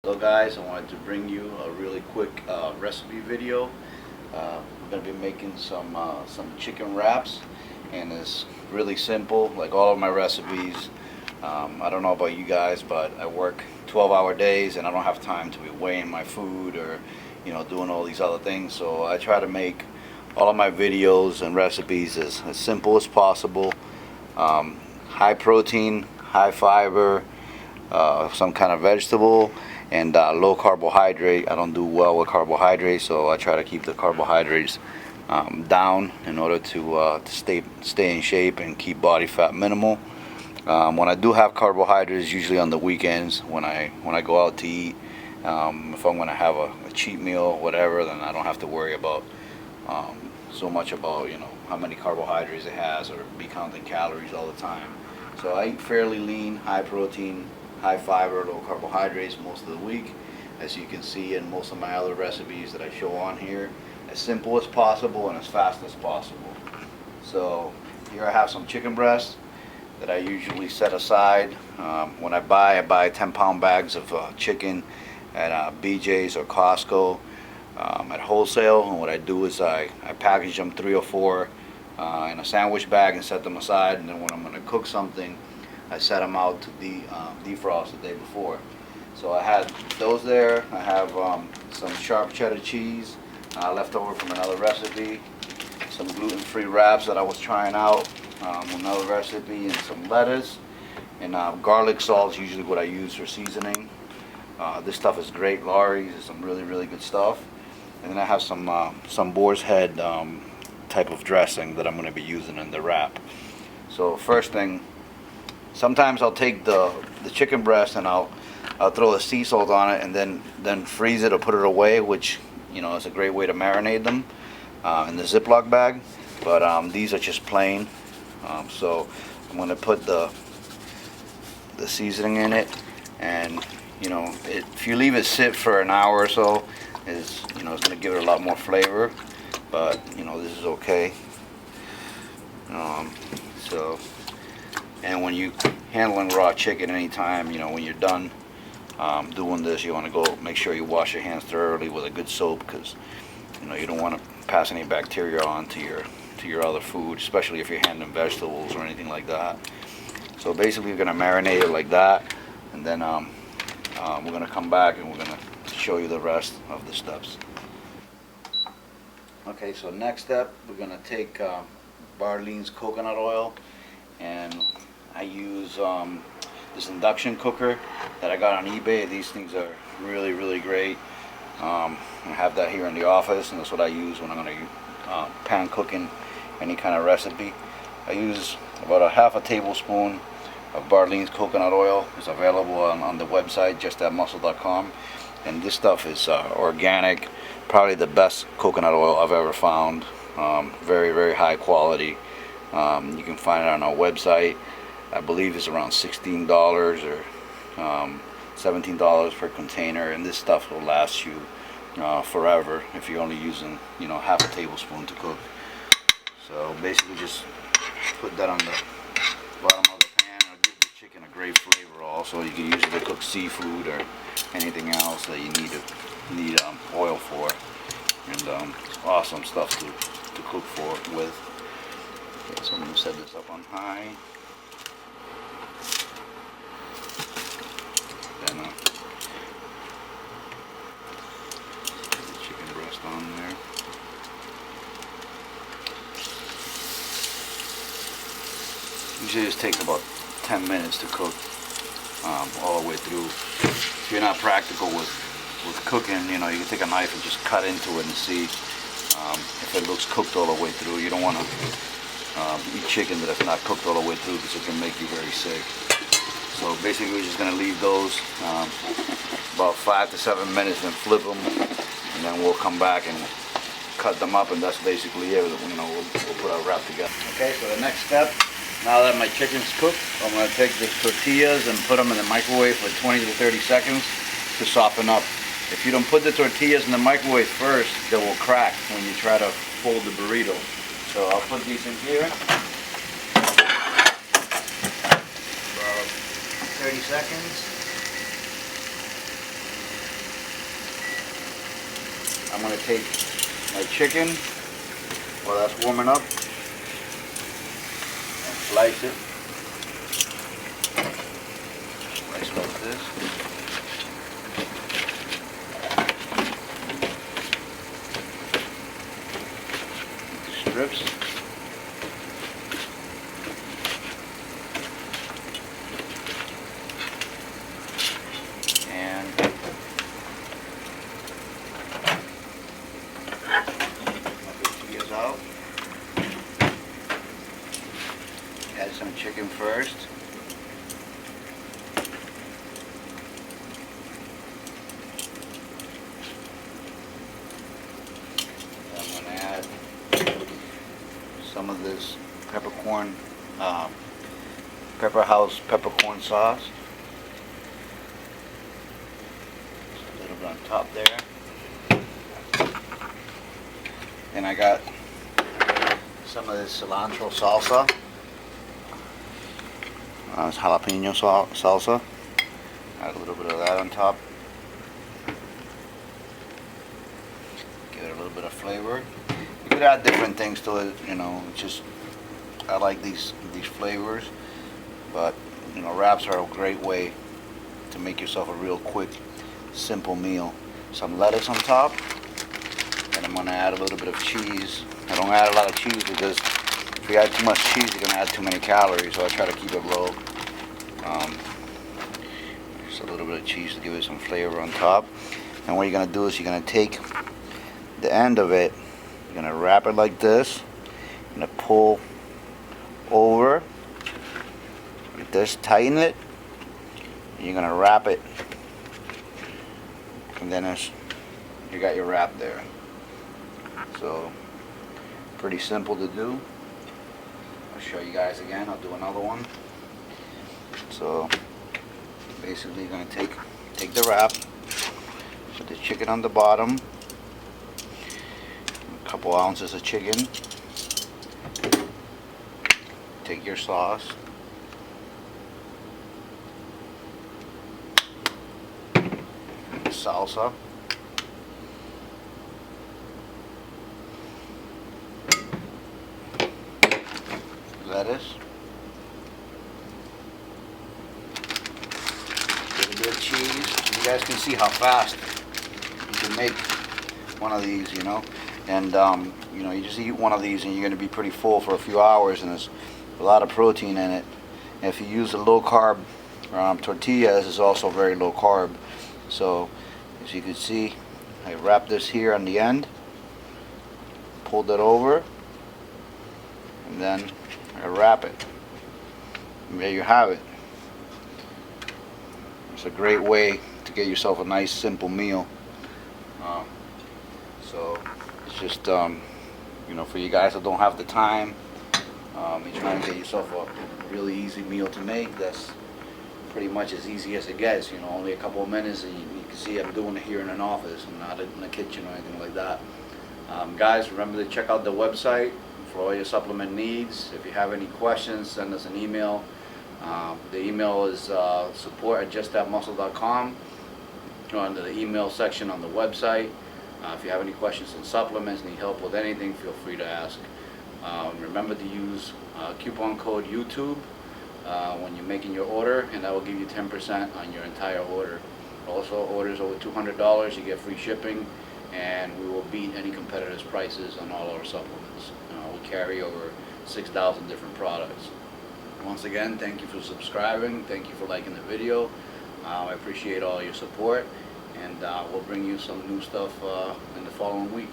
Hello guys, I wanted to bring you a really quick recipe video. We're going to be making some chicken wraps, and it's really simple like all of my recipes. I don't know about you guys, but I work 12-hour days and I don't have time to be weighing my food or doing all these other things, so I try to make all of my videos and recipes as simple as possible. High protein, high fiber, some kind of vegetable, and low carbohydrate. I don't do well with carbohydrates, so I try to keep the carbohydrates down in order to stay in shape and keep body fat minimal. When I do have carbohydrates, usually on the weekends when I go out to eat, if I'm going to have a cheat meal or whatever, then I don't have to worry about so much about how many carbohydrates it has or be counting calories all the time. So I eat fairly lean, high protein, high fiber, low carbohydrates most of the week, as you can see in most of my other recipes that I show on here. As simple as possible and as fast as possible. So here I have some chicken breasts that I usually set aside. When I buy 10-pound bags of chicken at BJ's or Costco at wholesale, and what I do is I package them 3 or 4 in a sandwich bag and set them aside, and then when I'm going to cook something, I set them out to defrost the day before. So I had those there. I have some sharp cheddar cheese left over from another recipe, some gluten-free wraps that I was trying out, another recipe, and some lettuce, and garlic salt is usually what I use for seasoning. This stuff is great. Lawry's is some really good stuff. And then I have some boar's head type of dressing that I'm going to be using in the wrap. So first thing, sometimes I'll take the chicken breast and I'll throw the sea salt on it and then freeze it or put it away, which is a great way to marinate them in the Ziploc bag. But these are just plain. So I'm going to put the seasoning in it, and if you leave it sit for an hour or so, it's going to give it a lot more flavor. But this is okay. And when you handling raw chicken anytime, when you're done doing this, you want to go make sure you wash your hands thoroughly with a good soap, because you don't want to pass any bacteria on to your other food, especially if you're handling vegetables or anything like that. So basically you're going to marinate it like that, and then we're going to come back and we're going to show you the rest of the steps. Okay, so next step, we're going to take Barlean's coconut oil, and I use this induction cooker that I got on eBay. These things are really great. I have that here in the office, and that's what I use when I'm going to pan cooking any kind of recipe. I use about a half a tablespoon of Barlean's coconut oil. It's available on the website, justatmuscle.com, and this stuff is organic, probably the best coconut oil I've ever found. Very high quality. You can find it on our website. I believe it's around $16 or $17 per container, and this stuff will last you forever if you're only using half a tablespoon to cook. So basically just put that on the bottom of the pan. It'll give the chicken a great flavor. Also, you can use it to cook seafood or anything else that you need oil for, and it's awesome stuff to cook with. Okay, so I'm going to set this up on high. Then put the chicken breast on there. Usually this takes about 10 minutes to cook all the way through. If you're not practical with cooking, you can take a knife and just cut into it and see if it looks cooked all the way through. You don't want to eat chicken that is not cooked all the way through, because it can make you very sick. So basically we're just going to leave those about 5 to 7 minutes and flip them, and then we'll come back and cut them up, and that's basically it. We'll put our wrap together. Okay, so the next step, now that my chicken's cooked, I'm going to take the tortillas and put them in the microwave for 20 to 30 seconds to soften up. If you don't put the tortillas in the microwave first, they will crack when you try to fold the burrito. So I'll put these in here. About 30 seconds. I'm going to take my chicken while that's warming up and slice it. Slice like this. Strips. And out. Add some chicken first. I'm going to add some of this peppercorn, Pepper House peppercorn sauce. Just a little bit on top there. And I got some of this cilantro salsa. It's jalapeno salsa. Add a little bit of that on top. Give it a little bit of flavor. You could add different things to it, you know. Just I like these flavors, but you know, wraps are a great way to make yourself a real quick, simple meal. Some lettuce on top. And I'm going to add a little bit of cheese. I don't add a lot of cheese because if you add too much cheese, you're going to add too many calories, so I try to keep it low. Just a little bit of cheese to give it some flavor on top. And what you're going to do is you're going to take the end of it, you're going to wrap it like this, you're going to pull over like this, tighten it, and you're going to wrap it, and then you got your wrap there. So pretty simple to do. I'll show you guys again. I'll do another one. So basically, you're gonna take the wrap, put the chicken on the bottom, a couple ounces of chicken. Take your sauce, salsa. Lettuce, a little bit of cheese. So you guys can see how fast you can make one of these, you know. And you know, you just eat one of these and you're going to be pretty full for a few hours, and there's a lot of protein in it. And if you use a low carb tortillas, it's also very low carb. So as you can see, I wrap this here on the end, pulled it over, and then I wrap it. And there you have it. It's a great way to get yourself a nice simple meal. So it's just you know, for you guys that don't have the time, you're trying to get yourself a really easy meal to make. That's pretty much as easy as it gets. You know, only a couple of minutes, and you can see I'm doing it here in an office and not in the kitchen or anything like that. Guys, remember to check out the website for all your supplement needs. If you have any questions, send us an email. The email is support@justthatmuscle.com, or under the email section on the website. If you have any questions on supplements, need help with anything, feel free to ask. Remember to use coupon code YouTube when you're making your order, and that will give you 10% on your entire order. Also, orders over $200, you get free shipping, and we will beat any competitors' prices on all our supplements. We carry over 6,000 different products. Once again, thank you for subscribing. Thank you for liking the video. I appreciate all your support, and we'll bring you some new stuff in the following week.